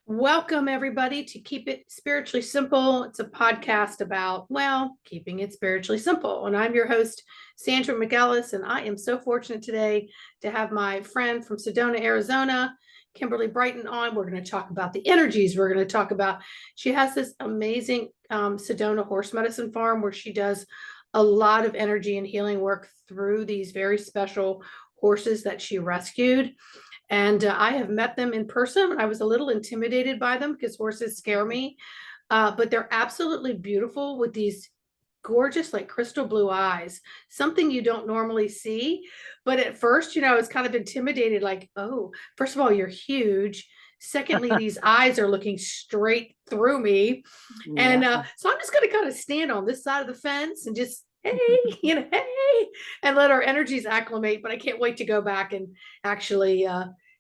Welcome, everybody, to Keep It Spiritually Simple. It's a podcast about, well, keeping it spiritually simple. And I'm your host, Sandra McEllis, and I am so fortunate today to have my friend from Sedona, Arizona, Kimberly Brighton, on. We're going to talk about the energies. We're going to talk about, she has this amazing Sedona horse medicine farm where she does a lot of energy and healing work through these very special horses that she rescued. And I have met them in person. I was a little intimidated by them because horses scare me, but they're absolutely beautiful with these gorgeous, like crystal blue eyes, something you don't normally see. But at first, I was kind of intimidated, like, oh, first of all, you're huge. Secondly, these eyes are looking straight through me. And Yeah. so I'm just going to kind of stand on this side of the fence and just, hey, hey, and let our energies acclimate. But I can't wait to go back and actually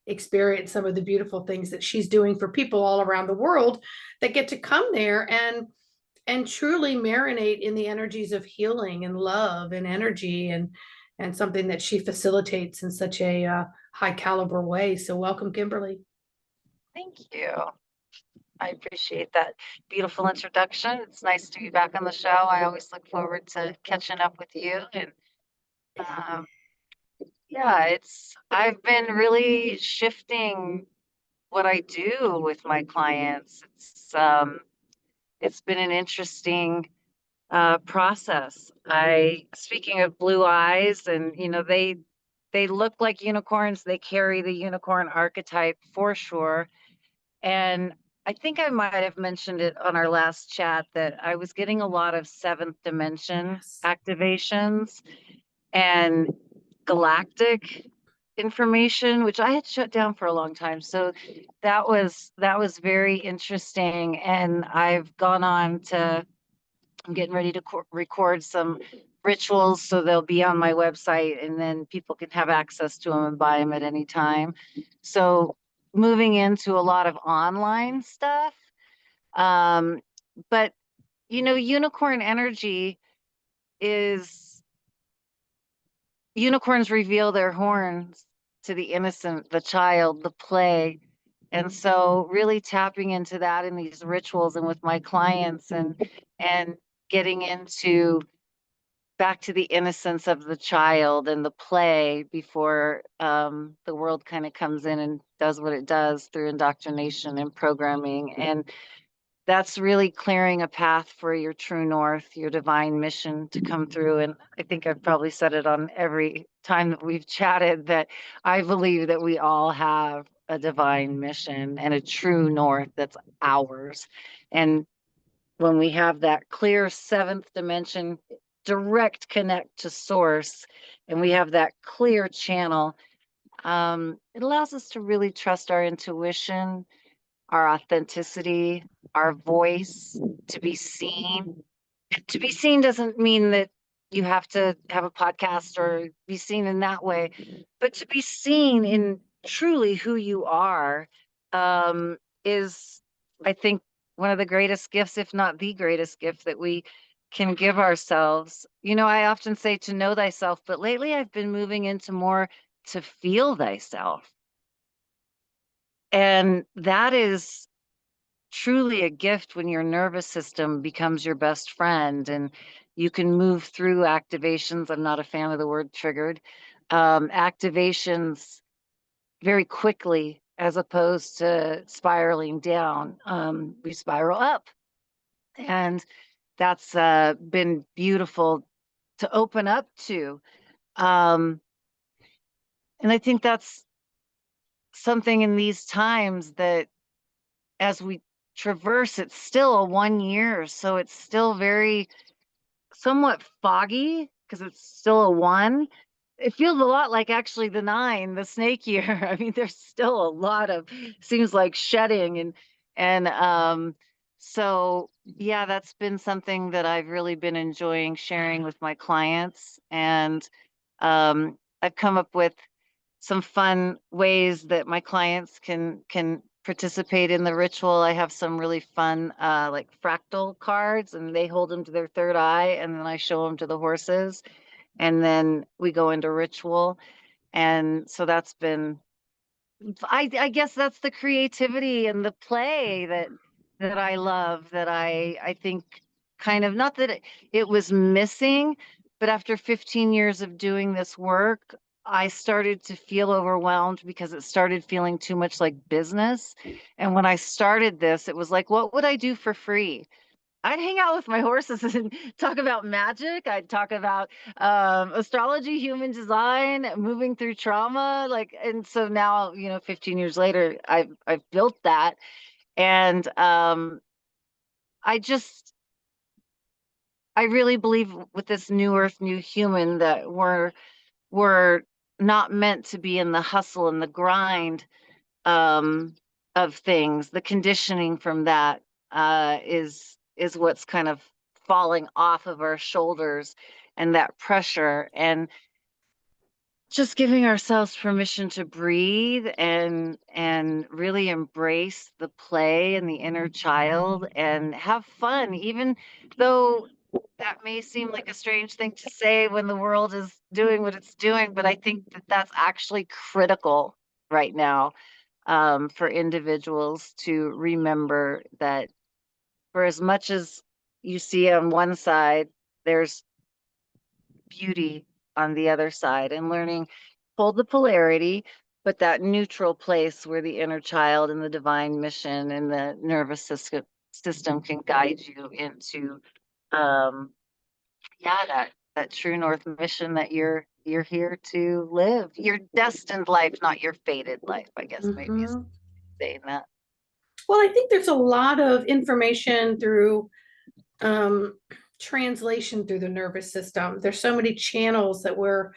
experience some of the beautiful things that she's doing for people all around the world that get to come there and truly marinate in the energies of healing and love and energy and something that she facilitates in such a high caliber way. So welcome, Kimberly. Thank you. I appreciate that beautiful introduction. It's nice to be back on the show. I always look forward to catching up with you. And um, yeah, I've been really shifting what I do with my clients. It's been an interesting process. Speaking of blue eyes, and they look like unicorns. They carry the unicorn archetype for sure. And I think I might have mentioned it on our last chat that I was getting a lot of seventh dimension Yes. activations and galactic information, which I had shut down for a long time. So that was very interesting. And I've gone on to I'm getting ready to record some rituals, so they'll be on my website, and then people can have access to them and buy them at any time. So moving into a lot of online stuff. Um, but unicorn energy is unicorns reveal their horns to the innocent, the child, the play. And so really tapping into that in these rituals and with my clients and getting into back to the innocence of the child and the play before the world kind of comes in and does what it does through indoctrination and programming. And that's really clearing a path for your true north, your divine mission to come through. And I think I've probably said it on every time that we've chatted that I believe that we all have a divine mission and a true north that's ours. And when we have that clear seventh dimension direct connect to source and we have that clear channel, it allows us to really trust our intuition, our authenticity, our voice, to be seen. To be seen doesn't mean that you have to have a podcast or be seen in that way, but to be seen in truly who you are is, I think, one of the greatest gifts, if not the greatest gift that we can give ourselves. I often say to know thyself, but lately I've been moving into more to feel thyself. And that is truly a gift when your nervous system becomes your best friend and you can move through activations. I'm not a fan of the word triggered. Activations very quickly as opposed to spiraling down. We spiral up. And that's been beautiful to open up to. Um, and I think that's something in these times that as we traverse, it's still a 1 year. So it's still very somewhat foggy because it's still a one. It feels a lot like actually the nine, the snake year. I mean, there's still a lot of seems like shedding and so yeah, that's been something that I've really been enjoying sharing with my clients. And I've come up with some fun ways that my clients can participate in the ritual. I have some really fun like fractal cards, and they hold them to their third eye, and then I show them to the horses, and then we go into ritual. And so that's been I guess that's the creativity and the play that I love, that I think kind of, not that it was missing, but after 15 years of doing this work, I started to feel overwhelmed because it started feeling too much like business. And when I started this, it was like, what would I do for free? I'd hang out with my horses and talk about magic. I'd talk about astrology, human design, moving through trauma. Like, and so now, 15 years later, I've built that, and I just I really believe with this new earth, new human, that we're not meant to be in the hustle and the grind um, of things. The conditioning from that is what's kind of falling off of our shoulders, and that pressure, and just giving ourselves permission to breathe and really embrace the play and the inner child and have fun, even though that may seem like a strange thing to say when the world is doing what it's doing. But I think that that's actually critical right now, for individuals to remember that for as much as you see on one side, there's beauty on the other side, and learning hold the polarity, but that neutral place where the inner child and the divine mission and the nervous system can guide you into, um yeah, that true north mission that you're here to live your destined life, not your fated life, I guess, maybe is Mhm. saying that. Well, I think there's a lot of information through um, translation through the nervous system. There's so many channels that we're,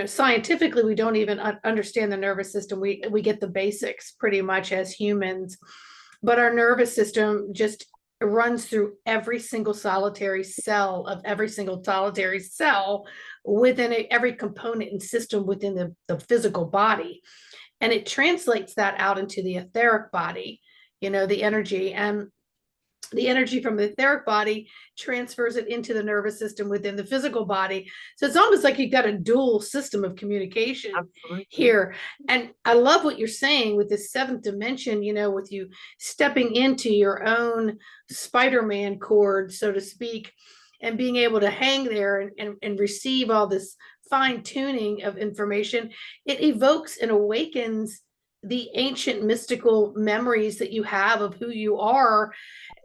scientifically, we don't even understand the nervous system. We get the basics pretty much as humans, but our nervous system just runs through every single solitary cell of every single solitary cell within every component and system within the physical body, and it translates that out into the etheric body, the energy, and the energy from the etheric body transfers it into the nervous system within the physical body. So it's almost like you've got a dual system of communication Absolutely. here. And I love what you're saying with this seventh dimension, with you stepping into your own Spider-Man cord, so to speak, and being able to hang there and receive all this fine tuning of information. It evokes and awakens the ancient mystical memories that you have of who you are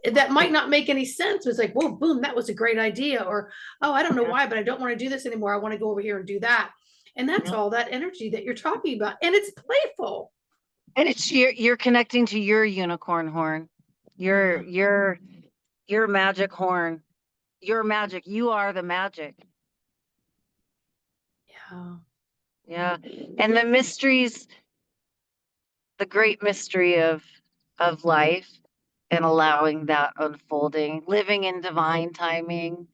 that might not make any sense. It's like, whoa, boom, that was a great idea. Or, oh, I don't know Yeah, why, but I don't want to do this anymore. I want to go over here and do that. And that's yeah. all that energy that you're talking about. And it's playful. And it's you're connecting to your unicorn horn, your Yeah. your your magic horn, your magic. You are the magic. Yeah. Yeah. And the mysteries, the great mystery of life, and allowing that unfolding, living in divine timing,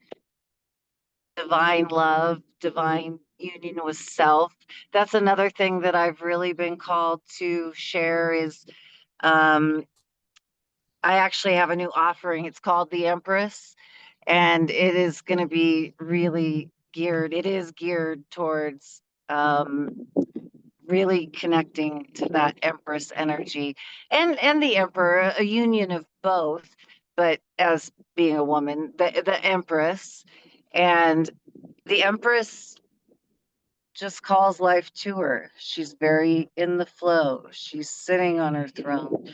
divine love, divine union with self. That's another thing that I've really been called to share is, um I actually have a new offering. It's called the Empress, and it is going to be really geared. It is geared towards, really connecting to that Empress energy, and the Emperor, a union of both. But as being a woman, the Empress, and the Empress just calls life to her. She's very in the flow. She's sitting on her throne.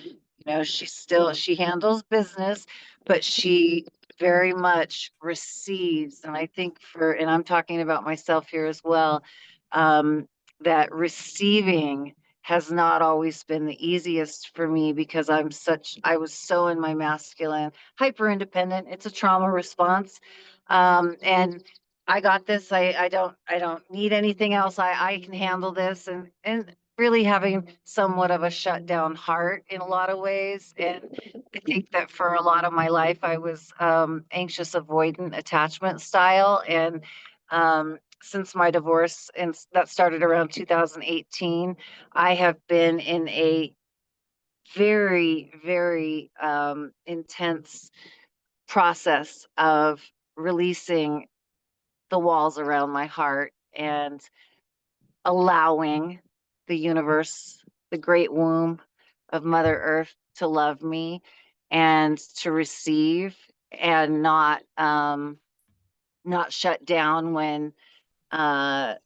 She handles business, but she very much receives. And I think and I'm talking about myself here as well, um, that receiving has not always been the easiest for me because I was so in my masculine, hyper independent. It's a trauma response. And I got this. I don't need anything else. I can handle this. And really having somewhat of a shut down heart in a lot of ways. And I think that for a lot of my life, I was, anxious, avoidant attachment style. And since my divorce, and that started around 2018, I have been in a very, very intense process of releasing the walls around my heart and allowing the universe the great womb of Mother Earth to love me and to receive, and not shut down when I'm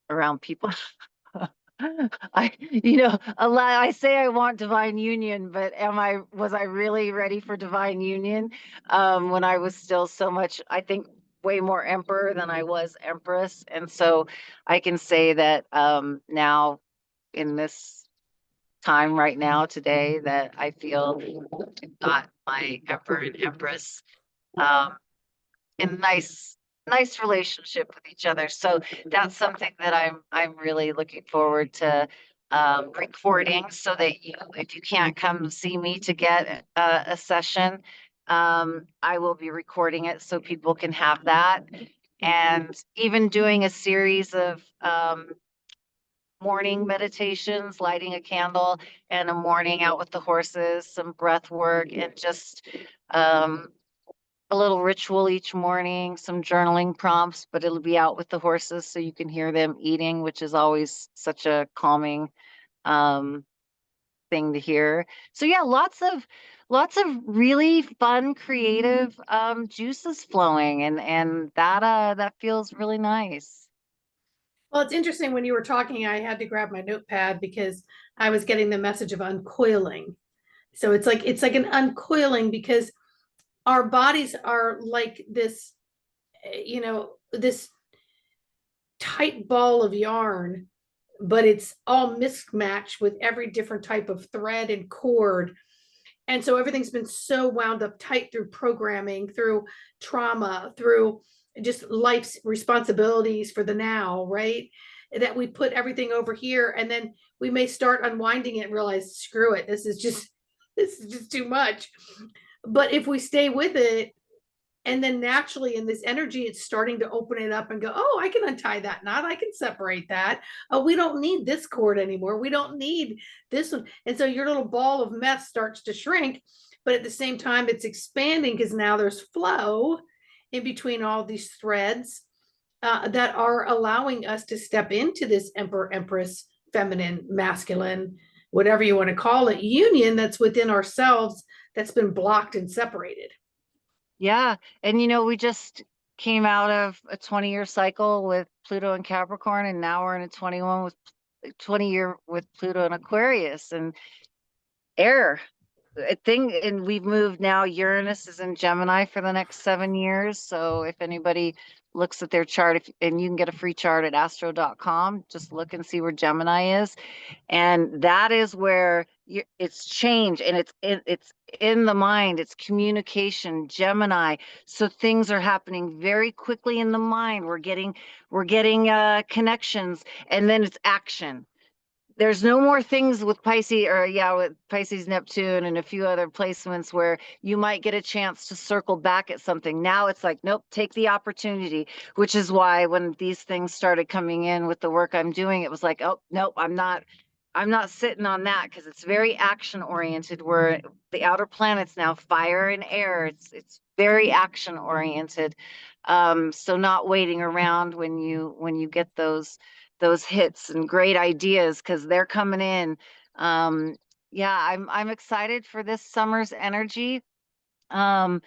around people. I say I want divine union, but was I really ready for divine union when I was still so much, I think, way more emperor than I was empress? And so I can say that now, in this time right now today, that I feel I've got my emperor and empress um, in nice relationship with each other. So that's something that I'm really looking forward to recording, so that if you can't come see me to get a session, I will be recording it so people can have that. And even doing a series of morning meditations, lighting a candle, and a morning out with the horses, some breath work, and just um, a little ritual each morning, some journaling prompts, but it'll be out with the horses so you can hear them eating, which is always such a calming um, thing to hear. So yeah, lots of really fun, creative juices flowing, and that feels really nice. Well, it's interesting when you were talking, I had to grab my notepad because I was getting the message of uncoiling. So it's like an uncoiling because our bodies are like this, this tight ball of yarn, but it's all mismatched with every different type of thread and cord. And so everything's been so wound up tight through programming, through trauma, through just life's responsibilities for the now, right? That we put everything over here, and then we may start unwinding it and realize, screw it, this is just too much. But if we stay with it, and then naturally in this energy, it's starting to open it up and go, oh, I can untie that knot, I can separate that. Oh, we don't need this cord anymore, we don't need this one. And so your little ball of mess starts to shrink, but at the same time it's expanding because now there's flow in between all these threads that are allowing us to step into this emperor empress, feminine, masculine, whatever you want to call it, union that's within ourselves, that's been blocked and separated. Yeah. And we just came out of a 20-year cycle with Pluto and Capricorn, and now we're in a 20-year with Pluto and Aquarius and air. And we've moved now. Uranus is in Gemini for the next 7 years. So if anybody looks at their chart, and you can get a free chart at astro.com, just look and see where Gemini is. And that is where it's change, and it's in the mind, it's communication, Gemini. So things are happening very quickly in the mind. We're getting connections, and then it's action. There's no more things with with Pisces, Neptune, and a few other placements where you might get a chance to circle back at something. Now it's like, nope, take the opportunity, which is why when these things started coming in with the work I'm doing, it was like, oh, nope, I'm not sitting on that, because it's very action oriented. Where the outer planets now, fire and air, it's very action oriented. So not waiting around when you get those hits and great ideas, because they're coming in. Yeah, I'm excited for this summer's energy. Um,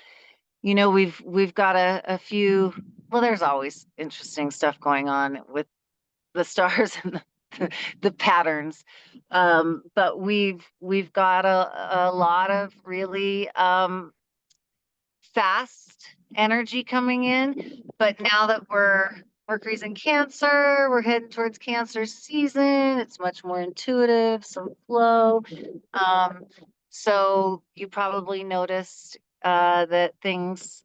we've got a few. Well, there's always interesting stuff going on with the stars and the patterns. But we've got a lot of really fast energy coming in. But now that Mercury's in Cancer, we're heading towards Cancer season. It's much more intuitive, some flow. Um, so you probably noticed that things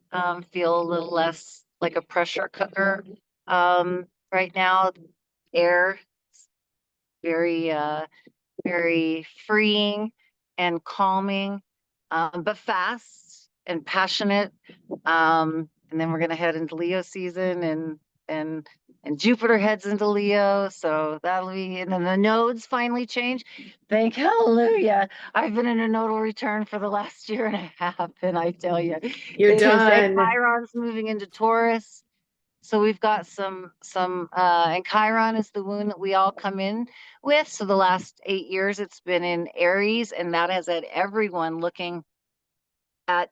feel a little less like a pressure cooker right now. Air, very very freeing and calming, but fast and passionate. And then we're going to head into Leo season, and and Jupiter heads into Leo, so that'll be. And then the nodes finally change. Thank hallelujah! I've been in a nodal return for the last year and a half, and I tell you, You're it is. And done. Chiron's moving into Taurus. So we've got and Chiron is the wound that we all come in with. So the last 8 years it's been in Aries, and that has had everyone looking at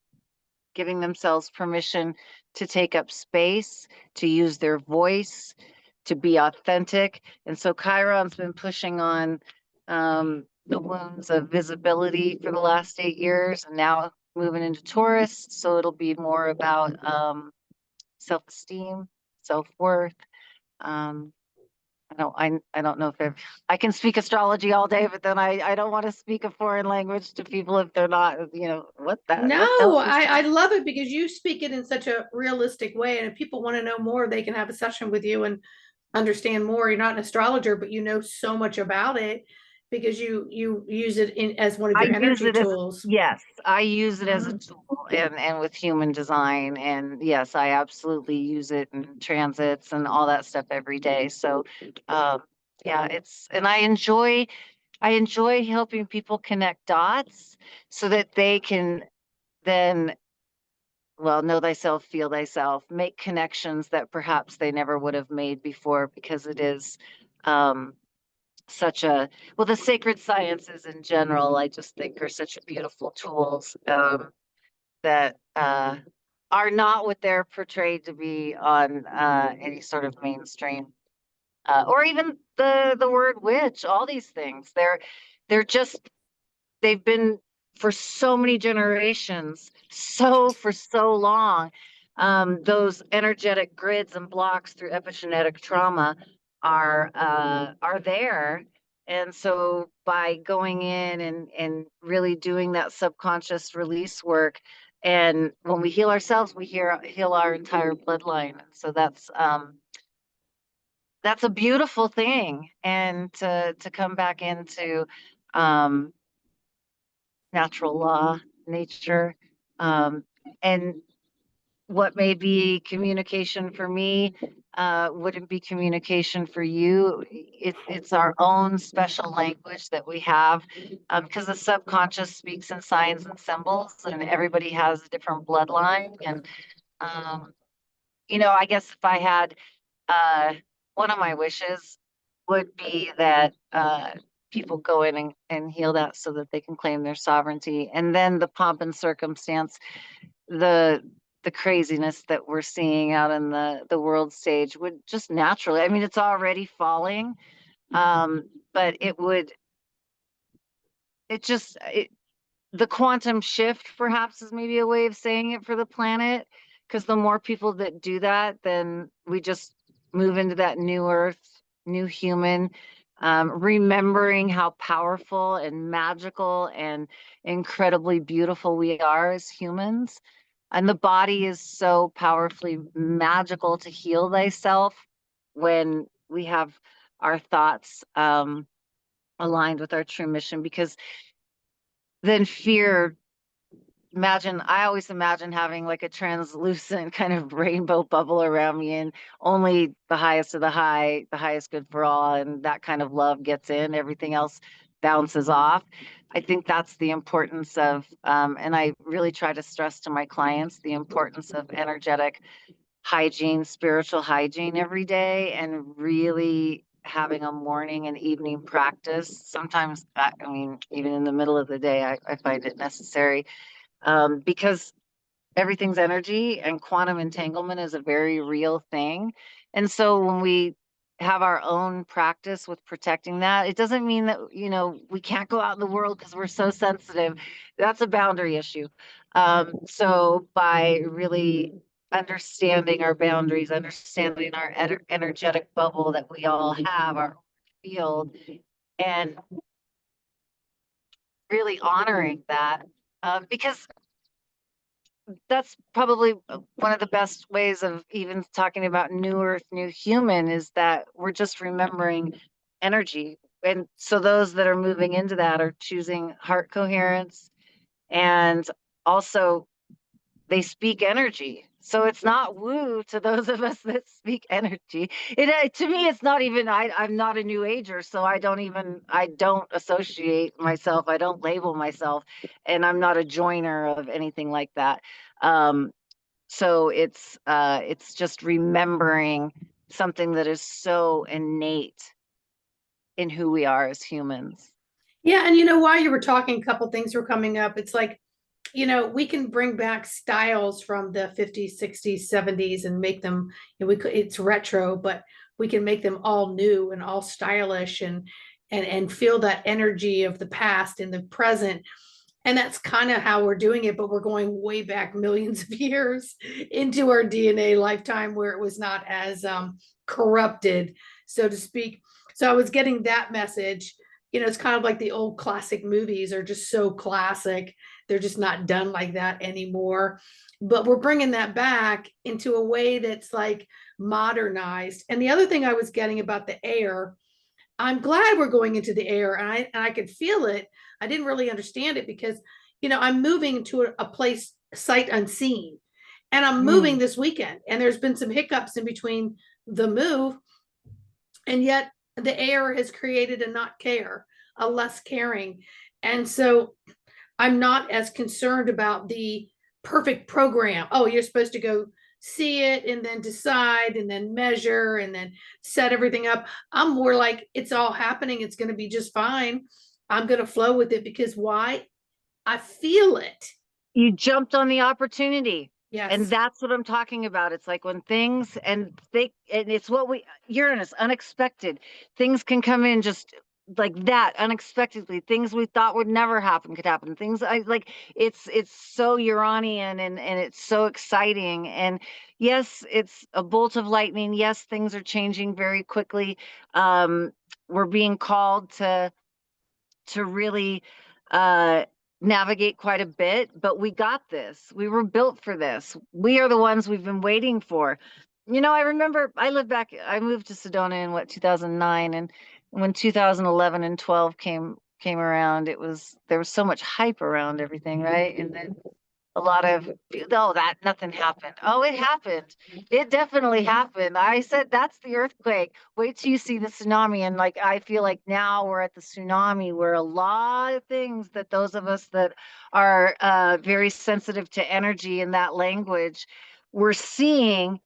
giving themselves permission to take up space, to use their voice, to be authentic. And so Chiron's been pushing on the wounds of visibility for the last 8 years, and now moving into Taurus. So it'll be more about self-esteem, self-worth. Um, I don't know if I can speak astrology all day, but then I don't want to speak a foreign language to people if they're not, what No, the hell is I that? love it because you speak it in such a realistic way. And if people want to know more, they can have a session with you and understand more. You're not an astrologer, but you know so much about it because you use it in as one of I your use energy it as tools. yes, I use it as a tool and with human design. And yes, I absolutely use it in transits and all that stuff every day. So um yeah, and I enjoy helping people connect dots so that they can then, well, know thyself, feel thyself, make connections that perhaps they never would have made before, because it is um such a well, the sacred sciences in general, I just think are such beautiful tools that are not what they're portrayed to be on any sort of mainstream or even the word witch. All these things, they're just they've been for so many generations, so for so long. Those energetic grids and blocks through epigenetic trauma are there. And so by going in and really doing that subconscious release work, and when we heal ourselves, we heal our entire bloodline. And so that's a beautiful thing. And to come back into um natural law, nature, um, and what may be communication for me wouldn't be communication for you. It's our own special language that we have, because the subconscious speaks in signs and symbols, and everybody has a different bloodline. And um, I guess if I had uh, one of my wishes would be that people go in and heal that so that they can claim their sovereignty. And then the pomp and circumstance, the the craziness that we're seeing out in the world stage would just naturally, I mean, it's already falling, but it just, the quantum shift perhaps is maybe a way of saying it for the planet, because the more people that do that, then we just move into that new earth, new human, remembering how powerful and magical and incredibly beautiful we are as humans. And the body is so powerfully magical to heal thyself when we have our thoughts aligned with our true mission, because then fear, I always imagine having like a translucent kind of rainbow bubble around me, and only the highest of the high, the highest good for all, and that kind of love gets in, everything else bounces off. I think that's the importance of, and I really try to stress to my clients the importance of energetic hygiene, spiritual hygiene every day, and really having a morning and evening practice. Sometimes, I mean, even in the middle of the day, I find it necessary, because everything's energy and quantum entanglement is a very real thing. And so when we have our own practice with protecting that, it doesn't mean that, we can't go out in the world because we're so sensitive. That's a boundary issue. So by really understanding our boundaries, understanding our energetic bubble that we all have, our field, and really honoring that, because that's probably one of the best ways of even talking about new earth, new human, is that we're just remembering energy. And so those that are moving into that are choosing heart coherence, and also they speak energy. So it's not woo to those of us that speak energy. To me, it's not even, I'm not a new ager, so I don't associate myself. I don't label myself, and I'm not a joiner of anything like that. Um, So it's just remembering something that is so innate in who we are as humans. Yeah, and while you were talking, a couple things were coming up. It's like, we can bring back styles from the 50s, 60s, 70s and make them, it's retro, but we can make them all new and all stylish and feel that energy of the past in the present. And that's kind of how we're doing it, but we're going way back millions of years into our DNA lifetime where it was not as corrupted, so to speak. So I was getting that message. It's kind of like the old classic movies are just so classic. They're just not done like that anymore. But we're bringing that back into a way that's like modernized. And the other thing I was getting about the air, I'm glad we're going into the air, and I could feel it. I didn't really understand it because, I'm moving to a place sight unseen, and I'm moving Mm. this weekend, and there's been some hiccups in between the move, and yet the air has created a not care, a less caring, and so I'm not as concerned about the perfect program. Oh, you're supposed to go see it and then decide and then measure and then set everything up. I'm more like, it's all happening. It's going to be just fine. I'm going to flow with it because why? I feel it. You jumped on the opportunity. And Yes. that's what I'm talking about. It's like when things and it's what Uranus, unexpected things can come in just like that unexpectedly. Things we thought would never happen could happen. Things I like, it's so Uranian and it's so exciting. And yes, it's a bolt of lightning. Yes, things are changing very quickly. We're being called to really uh, navigate quite a bit, but we got this. We were built for this. We are the ones we've been waiting for. I remember I moved to Sedona in 2009, and when 2011 and 12 came around, there was so much hype around everything, right? And then a lot of, oh, that nothing happened. Oh, it happened. It definitely happened. I said that's the earthquake. Wait till you see the tsunami. And like I feel like now we're at the tsunami where a lot of things that those of us that are very sensitive to energy and that language, we're seeing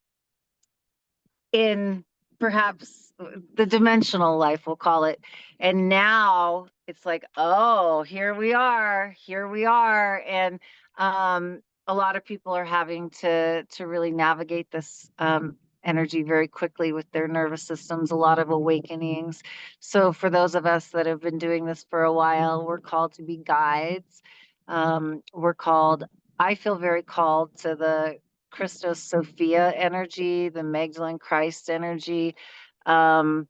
in perhaps the dimensional life, we'll call it. And now it's like, oh, here we are. And a lot of people are having to really navigate this energy very quickly with their nervous systems, a lot of awakenings. So for those of us that have been doing this for a while, we're called to be guides. We're called, I feel very called to the Christos Sophia energy, the Magdalene Christ energy, um,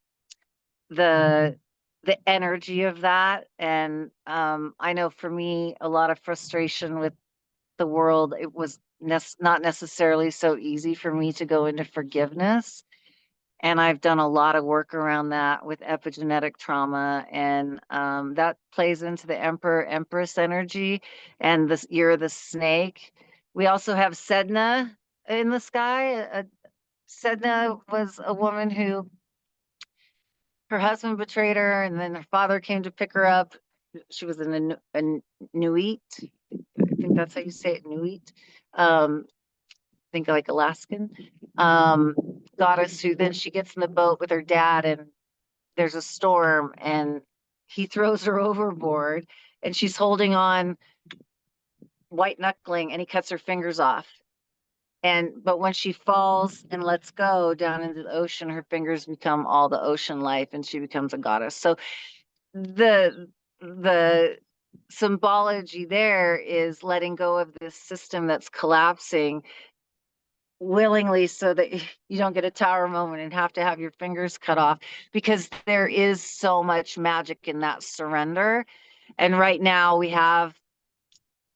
the energy of that. And I know for me, a lot of frustration with the world. It was not necessarily so easy for me to go into forgiveness. And I've done a lot of work around that with epigenetic trauma, and that plays into the Emperor Empress energy and this year of the snake. We also have Sedna in the sky. Sedna was a woman who her husband betrayed her, and then her father came to pick her up. She was a Nuit. I think that's how you say it, Nuit. Think like Alaskan um, goddess who then she gets in the boat with her dad and there's a storm and he throws her overboard and she's holding on white knuckling and he cuts her fingers off. But when she falls and lets go down into the ocean, her fingers become all the ocean life and she becomes a goddess. So the symbology there is letting go of this system that's collapsing willingly so that you don't get a tower moment and have to have your fingers cut off, because there is so much magic in that surrender. And right now we have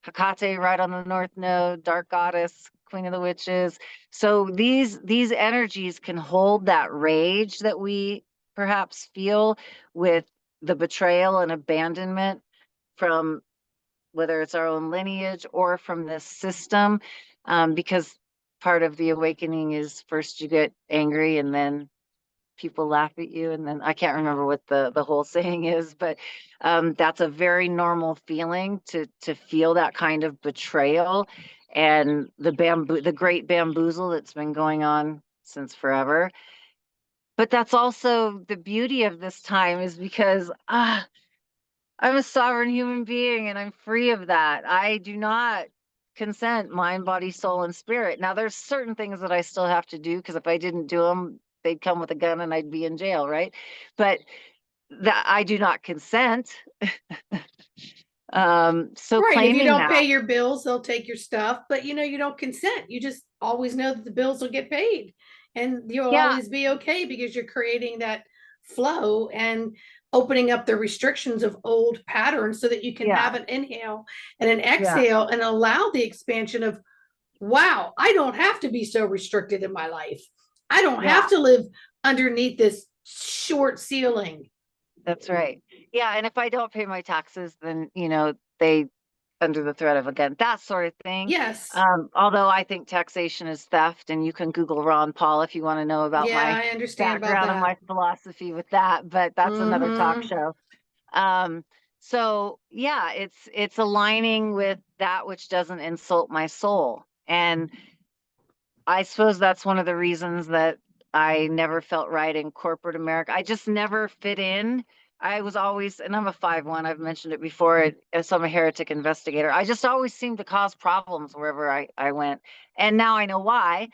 Hecate right on the north node, dark goddess, queen of the witches. So these energies can hold that rage that we perhaps feel with the betrayal and abandonment from whether it's our own lineage or from this system, because part of the awakening is first you get angry and then people laugh at you, and then I can't remember what the whole saying is, but that's a very normal feeling to feel that kind of betrayal. and the great bamboozle that's been going on since forever. But that's also the beauty of this time, is because I'm a sovereign human being and I'm free of that. I do not consent mind, body, soul, and spirit. Now, there's certain things that I still have to do, because if I didn't do them, they'd come with a gun and I'd be in jail, right? But that I do not consent. So Right. If you claiming don't that, pay your bills, they'll take your stuff, but you don't consent. You just always know that the bills will get paid and you'll yeah, always be okay because you're creating that flow and opening up the restrictions of old patterns so that you can yeah, have an inhale and an yeah, exhale and allow the expansion of, wow, I don't have to be so restricted in my life. I don't yeah. have to live underneath this short ceiling. That's right. Yeah, and if I don't pay my taxes, then they under the threat of a gun, that sort of thing. Yes. Although I think taxation is theft, and you can Google Ron Paul if you want to know about Yeah, my I understand about background and that. my philosophy with that, but that's another talk Mm-hmm. show. Um, so yeah, it's aligning with that which doesn't insult my soul. And I suppose that's one of the reasons that I never felt right in corporate America. I just never fit in. I was always, and I'm a 5'1", I've mentioned it before, so I'm a heretic investigator. I just always seemed to cause problems wherever I went. And now I know why,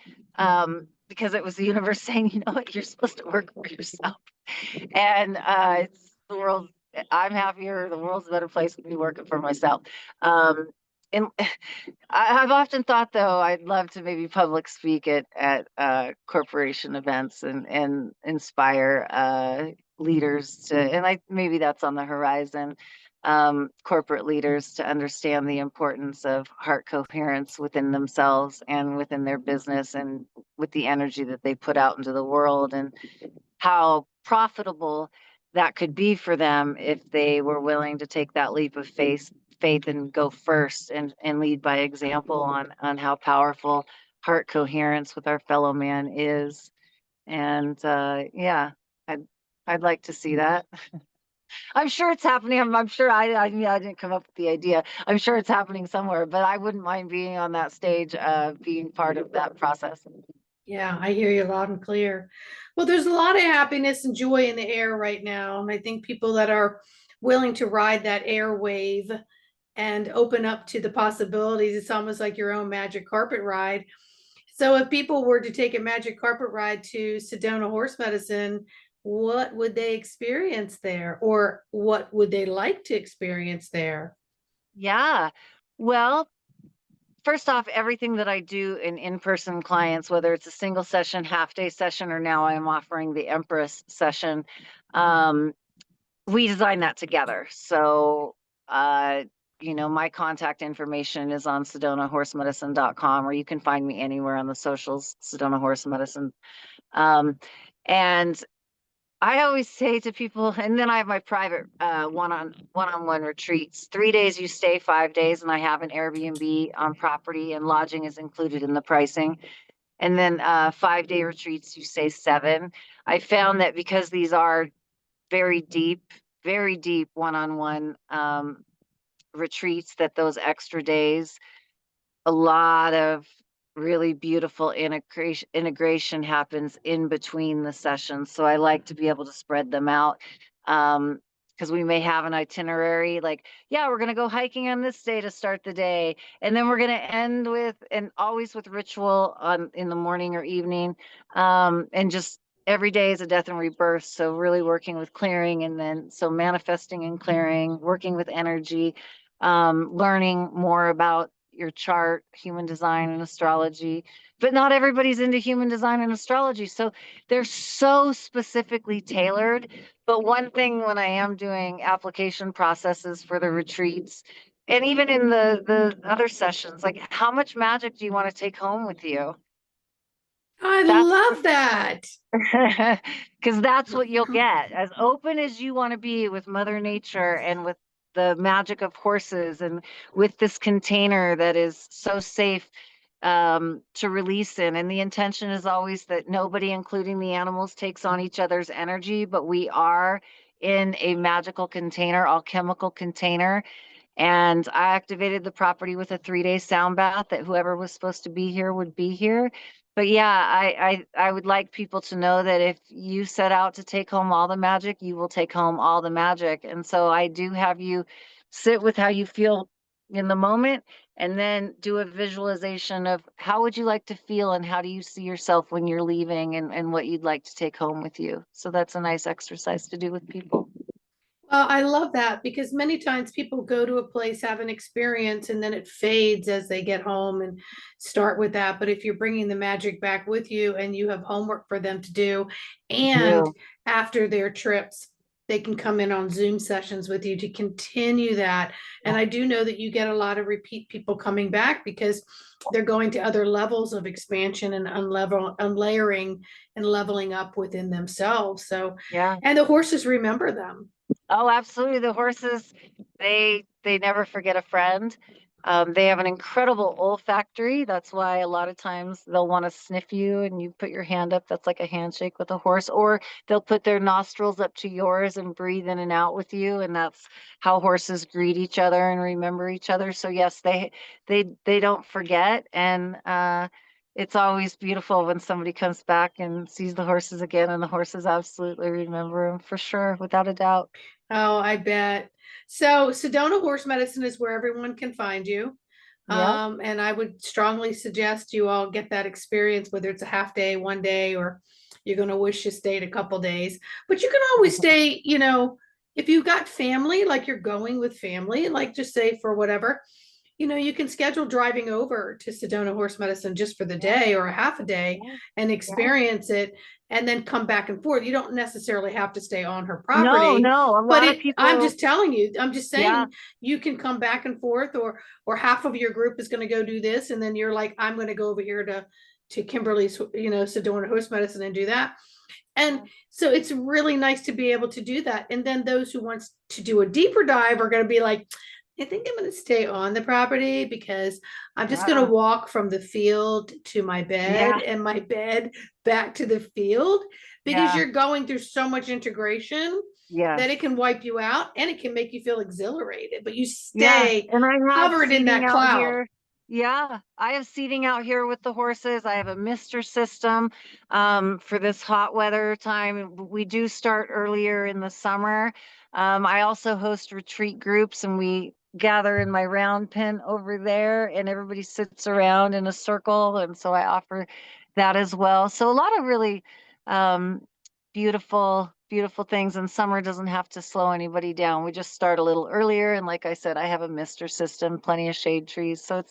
because it was the universe saying, you know what, you're supposed to work for yourself. And it's the world, I'm happier, the world's a better place with me working for myself. And I've often thought, though, I'd love to maybe public speak at corporation events and inspire leaders to, and maybe that's on the horizon, corporate leaders to understand the importance of heart coherence within themselves and within their business, and with the energy that they put out into the world, and how profitable that could be for them if they were willing to take that leap of faith and go first, and lead by example on how powerful heart coherence with our fellow man is. And yeah, I'd I'd like to see that. I'm sure it's happening. I'm sure I didn't come up with the idea. I'm sure it's happening somewhere, but I wouldn't mind being on that stage, being part of that process. Yeah, I hear you loud and clear. Well, there's a lot of happiness and joy in the air right now. And I think people that are willing to ride that air wave and open up to the possibilities, it's almost like your own magic carpet ride. So if people were to take a magic carpet ride to Sedona Horse Medicine, what would they experience there? Or what would they like to experience there? Yeah. Well, first off, everything that I do in-person clients, whether it's a single session, half day session, or now I'm offering the Empress session, um, we design that together. So, uh, my contact information is on sedonahorsemedicine.com, or you can find me anywhere on the socials, Sedona Horse Medicine. And I always say to people, and then I have my private one-on-one retreats. 3 days you stay, 5 days, and I have an Airbnb on property, and lodging is included in the pricing. And then 5 day retreats you stay 7. I found that because these are very deep one-on-one retreats, that those extra days, a lot of really beautiful integration happens in between the sessions. So I like to be able to spread them out. Because we may have an itinerary like, yeah, we're going to go hiking on this day to start the day. And then we're going to end with, and always with ritual in the morning or evening. And just every day is a death and rebirth. So really working with clearing, and then so manifesting and clearing, working with energy, learning more about your chart, human design and astrology. But not everybody's into human design and astrology. So they're so specifically tailored. But one thing, when I am doing application processes for the retreats, and even in the other sessions, like, how much magic do you want to take home with you? I That's love that. because that's what you'll get. As open as you want to be with Mother Nature and with the magic of horses, and with this container that is so safe to release in. And the intention is always that nobody, including the animals, takes on each other's energy, but we are in a magical container, alchemical container. And I activated the property with a 3-day sound bath that whoever was supposed to be here would be here. But yeah, I would like people to know that if you set out to take home all the magic, you will take home all the magic. And so I do have you sit with how you feel in the moment, and then do a visualization of how would you like to feel and how do you see yourself when you're leaving, and what you'd like to take home with you. So that's a nice exercise to do with people. Well, I love that because many times people go to a place, have an experience, and then it fades as they get home and start with that. But if you're bringing the magic back with you and you have homework for them to do, and Do. after their trips, they can come in on Zoom sessions with you to continue that. And I do know that you get a lot of repeat people coming back because they're going to other levels of expansion and unlayering and leveling up within themselves. So, Yeah. and the horses remember them. Oh, absolutely. The horses, they never forget a friend. They have an incredible olfactory. That's why a lot of times they'll want to sniff you and you put your hand up. That's like a handshake with a horse, or they'll put their nostrils up to yours and breathe in and out with you. And that's how horses greet each other and remember each other. So yes, they don't forget. And it's always beautiful when somebody comes back and sees the horses again, and the horses absolutely remember them for sure, without a doubt. Oh, I bet. So Sedona Horse Medicine is where everyone can find you. Yeah. And I would strongly suggest you all get that experience, whether it's a half day, one day, or you're going to wish you stayed a couple days. But you can always stay, if you got family, like you're going with family, like just say for whatever, you can schedule driving over to Sedona Horse Medicine just for the Yeah. day or a half a day Yeah. and Yeah. experience it and then come back and forth. You don't necessarily have to stay on her No, property, no. A but lot of I'm people, just telling you, I'm just yeah, saying you can come back and forth, or half of your group is going to go do this and then you're like, I'm going to go over here to Kimberly's, Sedona Horse Medicine and do that. And yeah, so it's really nice to be able to do that. And then those who wants to do a deeper dive are going to be like, I think I'm going to stay on the property because I'm just going yeah, to walk from the field to my bed yeah, and my bed back to the field because yeah, you're going through so much integration that it yes. can wipe you out and it can make you feel exhilarated, but you Yeah, stay and I have covered in seating that out cloud. here. Yeah, I have seating out here with the horses. I have a mister system for this hot weather time. We do start earlier in the summer. I also host retreat groups, and we gather in my round pen over there, and everybody sits around in a circle. And so I offer that as well. So a lot of really um, beautiful, beautiful things. And summer doesn't have to slow anybody down. We just start a little earlier. And like I said, I have a mister system, plenty of shade trees. So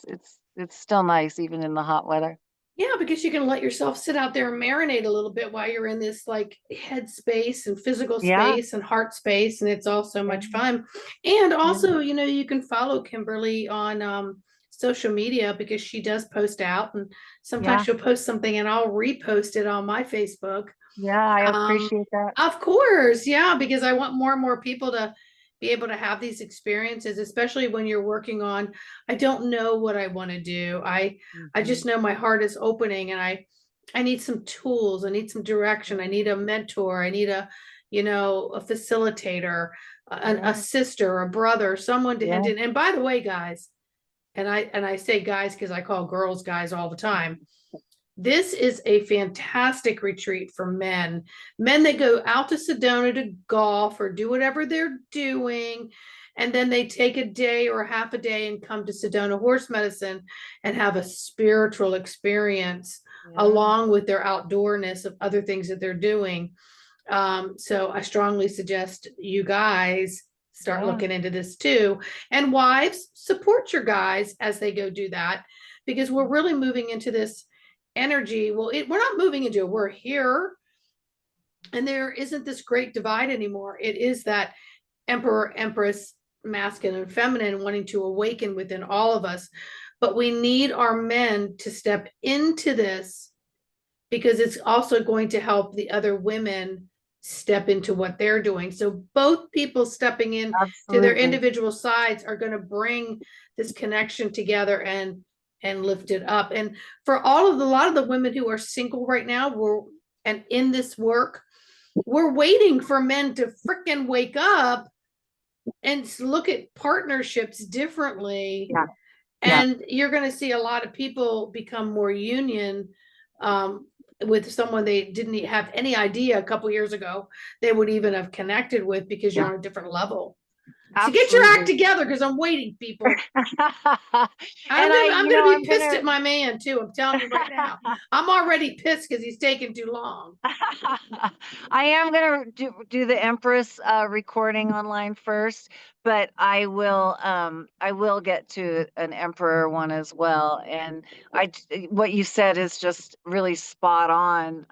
it's still nice even in the hot weather. Yeah, because you can let yourself sit out there and marinate a little bit while you're in this like head space and physical Yeah, space and heart space. And it's all so yeah, much fun. And yeah, also, you can follow Kimberly on social media because she does post out and sometimes yeah, she'll post something and I'll repost it on my Facebook. yeah. I Um, appreciate that. of course, yeah, because I want more and more people to be able to have these experiences, especially when you're working on, I don't know what I want to do. I Mhm. just know my heart is opening and I need some tools, I need some direction, I need a mentor, I need a facilitator, a Yeah, sister, a brother, someone to hint yeah, in. And by the way, guys, and I say guys because I call girls guys all the time. This is a fantastic retreat for men that go out to Sedona to golf or do whatever they're doing. And then they take a day or half a day and come to Sedona Horse Medicine and have a spiritual experience yeah, along with their outdoorness of other things that they're doing. So I strongly suggest you guys start yeah. looking into this too. And wives, support your guys as they go do that because we're really moving into this energy. Well, we're not moving into it, we're here. And there isn't this great divide anymore. It is that emperor, empress, masculine and feminine wanting to awaken within all of us. But we need our men to step into this because it's also going to help the other women step into what they're doing. So both people stepping in to their Absolutely. individual sides are going to bring this connection together and lift it up. And for a lot of the women who are single right now, and in this work, we're waiting for men to freaking wake up look at partnerships differently. Yeah. Yeah. And you're going to see a lot of people become more union with someone they didn't have any idea a couple years ago they would even have connected with, because you're Yeah. on a different level. So get your act Absolutely. together, because I'm waiting, people. And I'm gonna be pissed at my man too. I'm telling you right now. I'm already pissed because he's taking too long. I am gonna do the Empress recording online first, but I will get to an Emperor one as well. And what you said is just really spot on.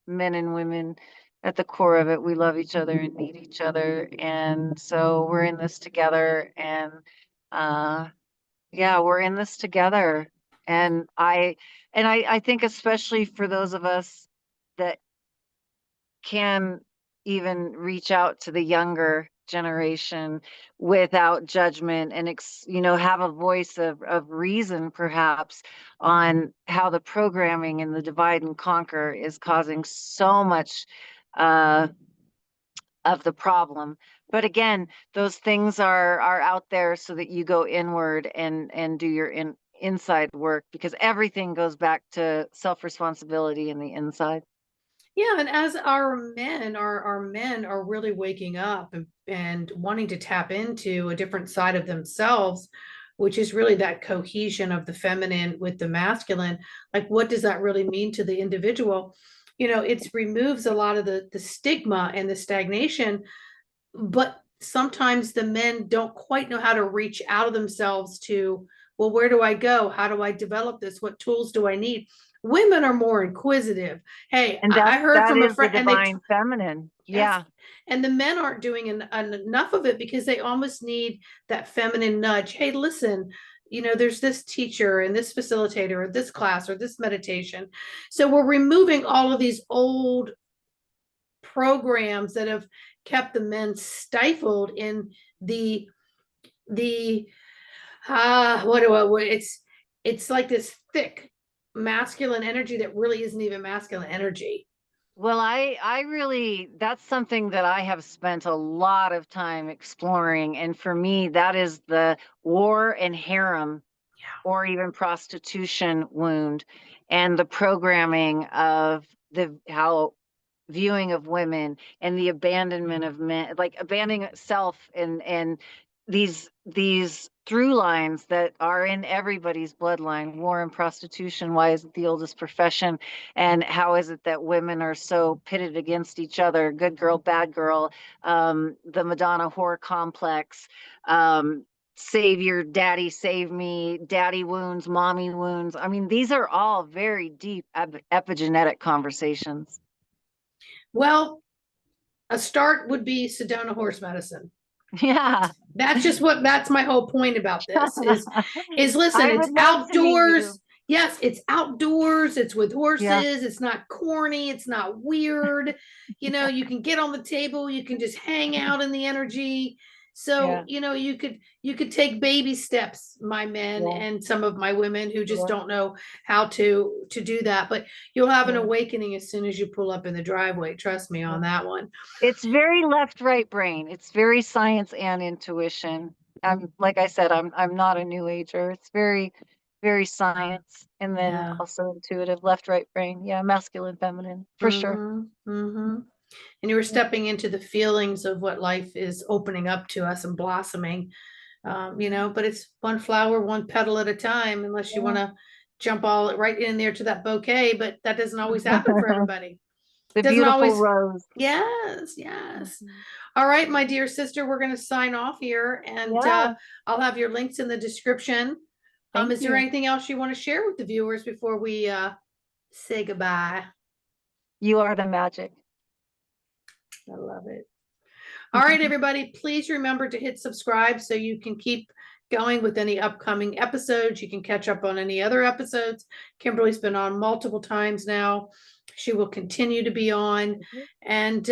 Men and women, at the core of it, we love each other and need each other, and so we're in this together. And yeah, we're in this together. And I think especially for those of us that can even reach out to the younger generation without judgment, and have a voice of reason perhaps on how the programming and the divide and conquer is causing so much uh, of the problem. But again, those things are out there so that you go inward and do your inside work, because everything goes back to self-responsibility in the inside. Yeah, and as our men, our men are really waking up and wanting to tap into a different side of themselves, which is really that cohesion of the feminine with the masculine. Like, what does that really mean to the individual? It removes a lot of the stigma and the stagnation, but sometimes the men don't quite know how to reach out of themselves to, well, where do I go? How do I develop this? What tools do I need? Women are more inquisitive. Hey, And I heard that from a is the friend, and they, divine feminine. yes, Yeah. and the men aren't doing enough of it, because they almost need that feminine nudge. Hey, listen, there's this teacher and this facilitator or this class or this meditation. So we're removing all of these old programs that have kept the men stifled in the it's like this thick masculine energy that really isn't even masculine energy. Well, I really, that's something that I have spent a lot of time exploring. And for me, that is the war and harem, or even prostitution wound, and the programming of the how viewing of women and the abandonment of men, like abandoning self, and these through lines that are in everybody's bloodline. War and prostitution, why is it the oldest profession? And how is it that women are so pitted against each other? Good girl, bad girl, the Madonna whore complex, savior, daddy save me, daddy wounds, mommy wounds. I mean, these are all very deep epigenetic conversations. Well, a start would be Sedona horse medicine. Yeah. That's my whole point about this is listen, I it's would love to meet you. outdoors. Yes, it's outdoors, it's with horses, Yeah. it's not corny, it's not weird. You can get on the table, you can just hang out in the energy. So, Yeah. you could take baby steps, my men Yeah. and some of my women who just Yeah. don't know how to do that. But you'll have an Yeah. awakening as soon as you pull up in the driveway. Trust me on Yeah. that one. It's very left right brain. It's very science and intuition. Like I said, I'm not a new ager. It's very science, and then Yeah. also intuitive, left right brain. Yeah, masculine, feminine, for sure. Mm-hmm. Mm-hmm. And you were Yeah. stepping into the feelings of what life is opening up to us and blossoming. But it's one flower, one petal at a time, unless you want to jump all right in there to that bouquet. But that doesn't always happen for everybody. The Doesn't beautiful always. rose. Yes, yes. Mhm. All right, my dear sister, we're going to sign off here, and Yeah, I'll have your links in the description. thank Is there you. anything else you want to share with the viewers before we say goodbye? You are the magic. I love it. All right, everybody, please remember to hit subscribe so you can keep going with any upcoming episodes. You can catch up on any other episodes. Kimberly's been on multiple times now. She will continue to be on. And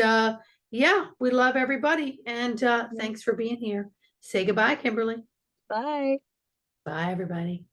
yeah, we love everybody. And thanks for being here. Say goodbye, Kimberly. Bye. Bye, everybody.